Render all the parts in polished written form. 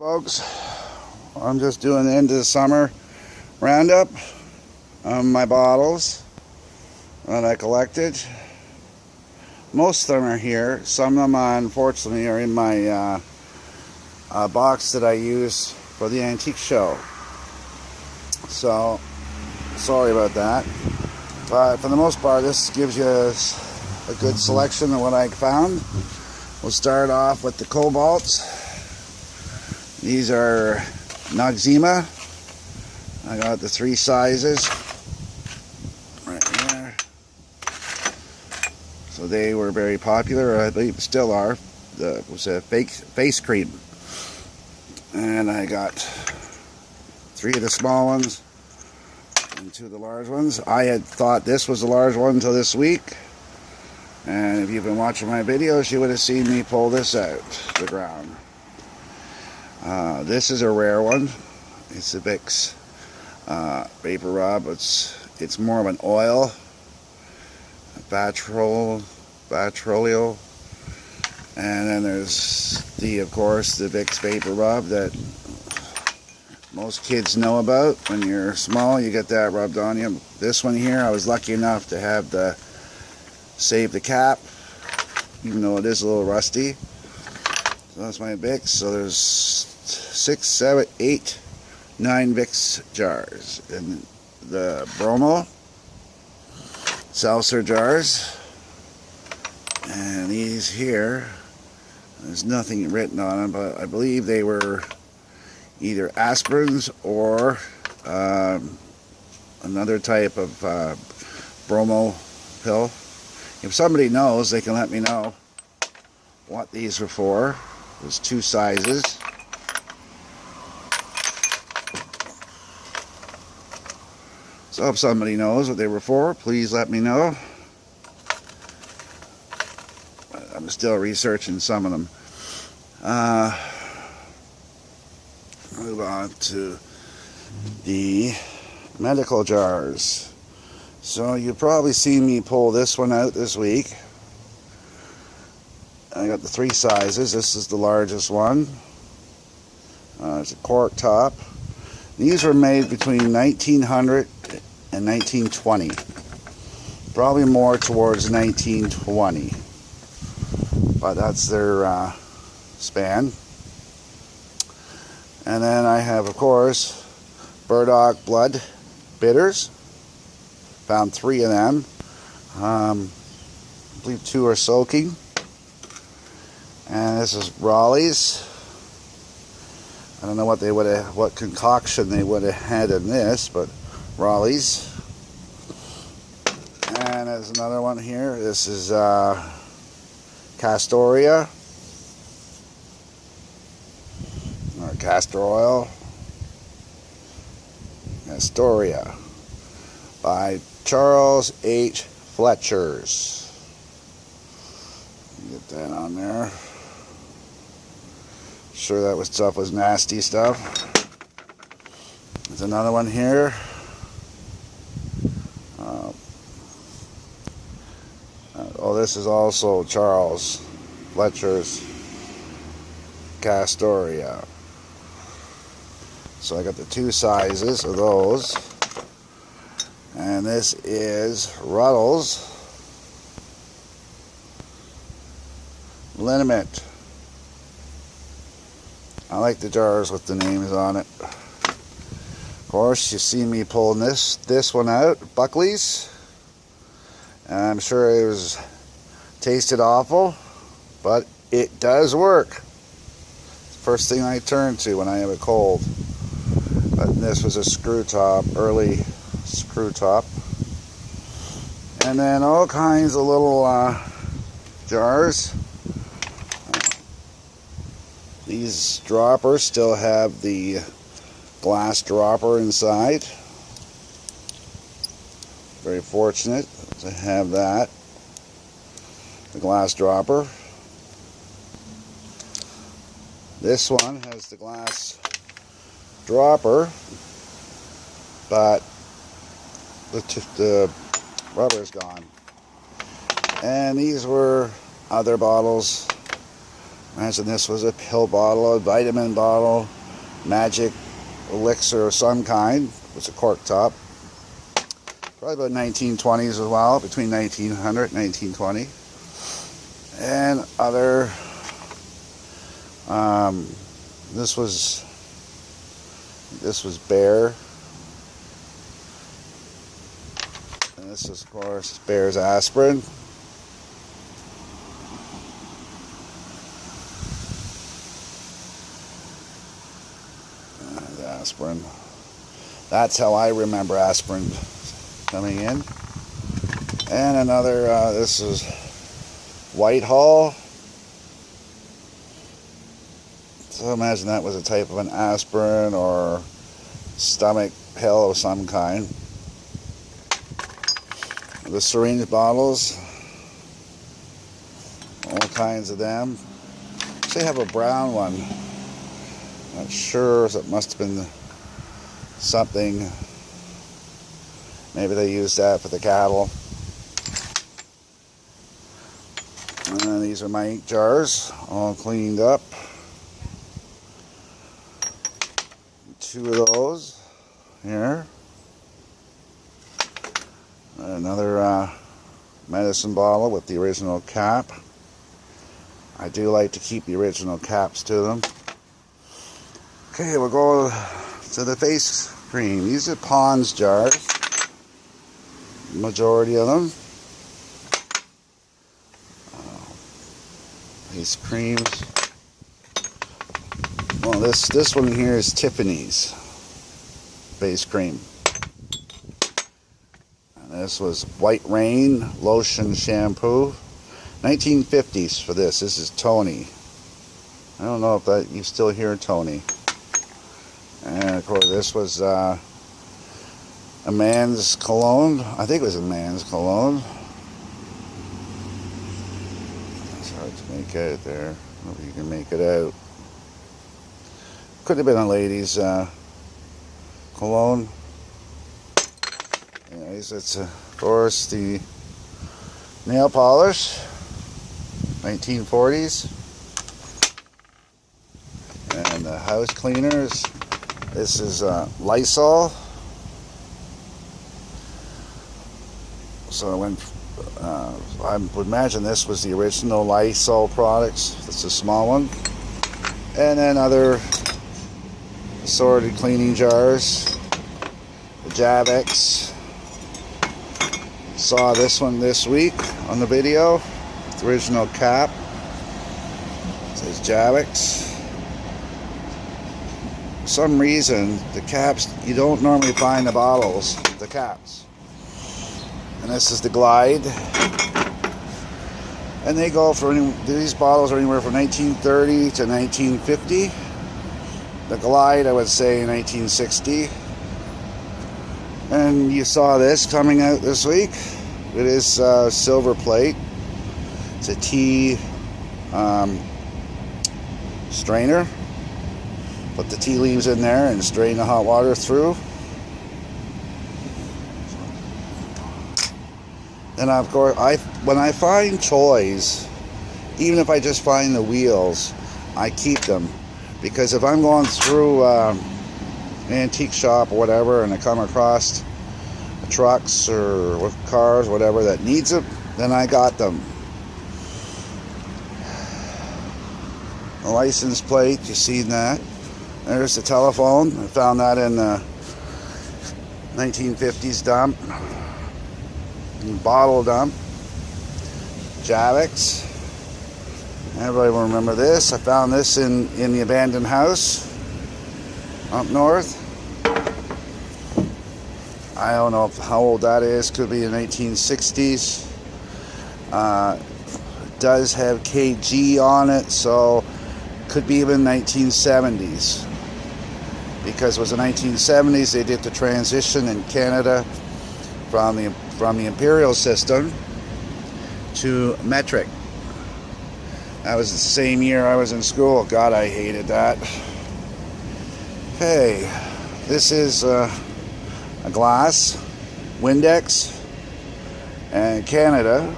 Folks, I'm just doing the end of the summer roundup on my bottles that I collected. Most of them are here. Some of them, unfortunately, are in my box that I use for the antique show. So, sorry about that. But for the most part, this gives you a good selection of what I found. We'll start off with the Cobalts. These are Noxzema. I got the 3 sizes right here. So they were very popular. I believe still are. It was a fake face cream. And I got 3 of the small ones and 2 of the large ones. I had thought this was the large one until this week. And if you've been watching my videos, you would have seen me pull this out of the ground. This is a rare one. It's a Vicks Vapor Rub. It's more of an oil, petroleum, and then there's of course the Vicks Vapor Rub that most kids know about. When you're small, you get that rubbed on you. This one here, I was lucky enough to have save the cap, even though it is a little rusty. So that's my Vicks. So there's 6, 7, 8, 9 Vicks jars. And the Bromo seltzer jars. And these here, there's nothing written on them, but I believe they were either aspirins or another type of Bromo pill. If somebody knows, they can let me know what these were for. There's 2 sizes. So if somebody knows what they were for, please let me know. I'm still researching some of them. Move on to the medical jars. So you've probably seen me pull this one out this week. I got the 3 sizes. This is the largest one. It's a cork top. These were made between 1900 and 1920. Probably more towards 1920. But that's their span. And then I have, of course, burdock blood bitters. Found 3 of them. I believe 2 are soaking. And this is Raleigh's. I don't know what concoction they would have had in this, but Raleigh's. And there's another one here. This is Castoria, or castor oil. Castoria by Charles H. Fletcher's. Get that on there. Sure that stuff was nasty stuff. There's another one here. This is also Charles Fletcher's Castoria. So I got the 2 sizes of those. And this is Ruddle's Liniment. I like the jars with the names on it. Of course, you see me pulling this one out, Buckley's. And I'm sure it tasted awful, but it does work. It's the first thing I turn to when I have a cold. But this was a screw top, early screw top. And then all kinds of little jars. These droppers still have the glass dropper inside. Very fortunate to have that. The glass dropper. This one has the glass dropper, but the rubber is gone. And these were other bottles Imagine this was a pill bottle, a vitamin bottle, magic elixir of some kind. It was a cork top. Probably about 1920s as well, between 1900 and 1920. And other, this was Bear. And this is, of course, Bear's aspirin. Aspirin. That's how I remember aspirin coming in. And another, this is Whitehall. So imagine that was a type of an aspirin or stomach pill of some kind. The syringe bottles, all kinds of them. They have a brown one. Not sure, so it must have been something. Maybe they used that for the cattle. And these are my ink jars, all cleaned up. 2 of those here. Another medicine bottle with the original cap. I do like to keep the original caps to them. Okay, we'll go to the face cream. These are Pond's jars. Majority of them. Face creams. Well, this one here is Tiffany's face cream. And this was White Rain lotion shampoo. 1950s for this. This is Tony. I don't know if that you still hear Tony. And of course, this was a man's cologne. I think it was a man's cologne. It's hard to make out there. I don't know if you can make it out. Could have been a lady's cologne. Anyways, it's of course the nail polish, 1940s, and the house cleaners. This is Lysol. So when I would imagine this was the original Lysol products. That's a small one. And then other assorted cleaning jars. The Javex. Saw this one this week on the video. The original cap. It says Javex. For some reason, the caps, you don't normally find the bottles, the caps. And this is the Glide. And they go for, these bottles are anywhere from 1930 to 1950. The Glide, I would say 1960. And you saw this coming out this week. It is silver plate. It's a tea strainer. Put the tea leaves in there and strain the hot water through. And of course, when I find toys, even if I just find the wheels, I keep them. Because if I'm going through an antique shop or whatever and I come across trucks or cars, whatever, that needs it, then I got them. The license plate, you see that? There's the telephone. I found that in the 1950s dump. Bottle dump. Javex. Everybody will remember this. I found this in the abandoned house up north. I don't know how old that is. Could be the 1960s. It does have KG on it, so could be even 1970s. Because it was the 1970s, they did the transition in Canada from the imperial system to metric. That was the same year I was in school. God, I hated that. Okay, this is a glass Windex and Canada,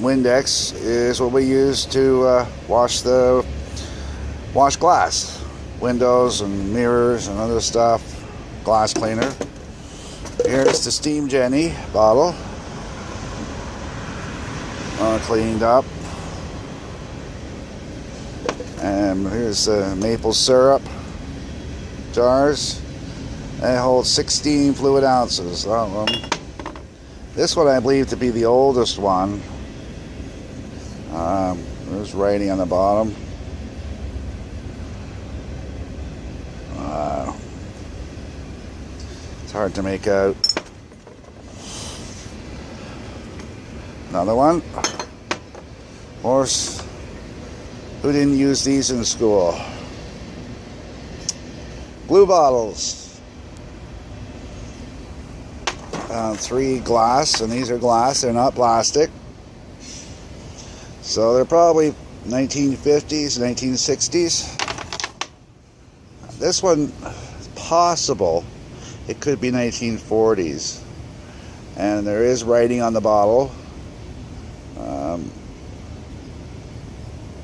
Windex is what we use to wash glass, windows and mirrors and other stuff. Glass cleaner. Here's the Steam Jenny bottle, cleaned up. And here's the maple syrup jars. They hold 16 fluid ounces. This one I believe to be the oldest one. There's writing on the bottom. It's hard to make out. Another one. Of course, who didn't use these in school? Glue bottles. 3 glass, and these are glass, they're not plastic. So they're probably 1950s, 1960s. This one is possible. It could be 1940s. And there is writing on the bottle.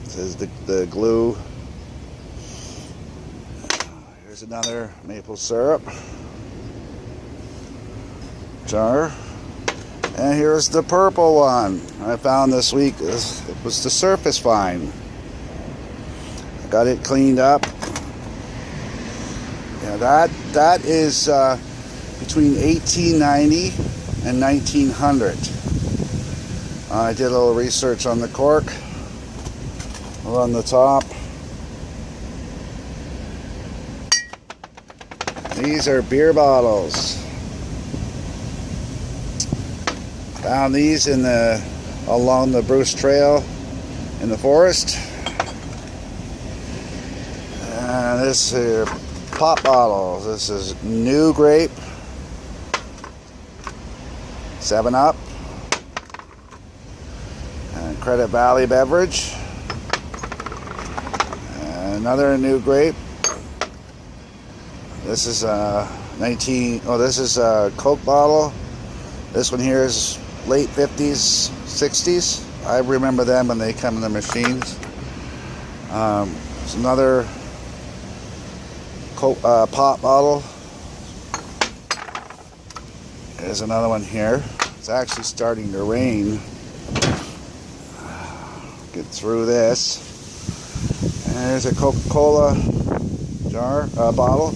This is the glue. Here's another maple syrup jar. And here's the purple one I found this week. It was the Surface Fine. I got it cleaned up. Yeah, that is between 1890 and 1900. I did a little research on the cork on the top. These are beer bottles. Found these along the Bruce Trail in the forest. And this is pop bottles. This is New Grape, 7-Up, and Credit Valley Beverage. And another New Grape. This is this is a Coke bottle. This one here is late 50s, 60s. I remember them when they come in the machines. There's another Coke, pop bottle. There's another one here. It's actually starting to rain. Get through this. And there's a Coca-Cola jar, bottle.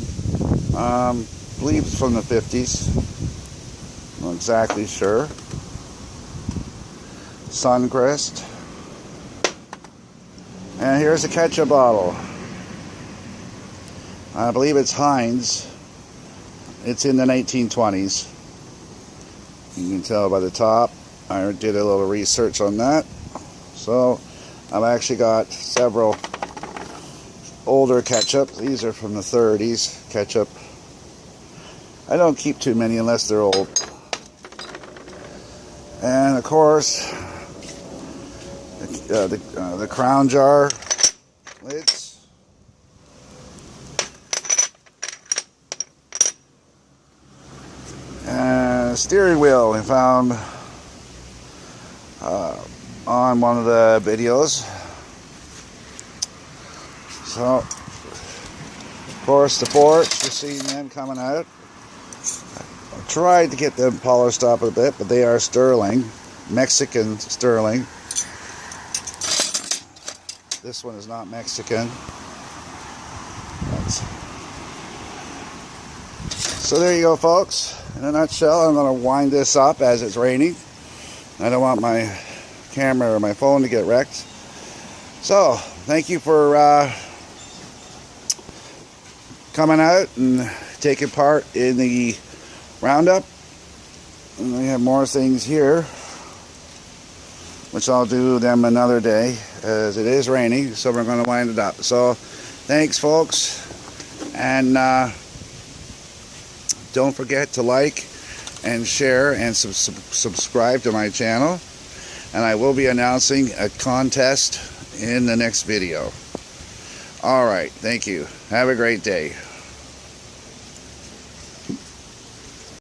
I believe it's from the 50s. Not exactly sure. Suncrest. And here's a ketchup bottle. I believe it's Heinz. It's in the 1920s. You can tell by the top. I did a little research on that. So I've actually got several older ketchup. These are from the 30s ketchup. I don't keep too many unless they're old. And of course, the Crown jar lids. And a steering wheel I found on one of the videos. So, of course, the forks, you're seeing them coming out. I tried to get them polished up a bit, but they are sterling, Mexican sterling. This one is not Mexican. So there you go, folks. In a nutshell, I'm going to wind this up as it's raining. I don't want my camera or my phone to get wrecked. So, thank you for coming out and taking part in the roundup. And we have more things here, which I'll do them another day, as it is raining, so we're going to wind it up. So, thanks, folks. And don't forget to like and share and subscribe to my channel. And I will be announcing a contest in the next video. Alright, thank you. Have a great day.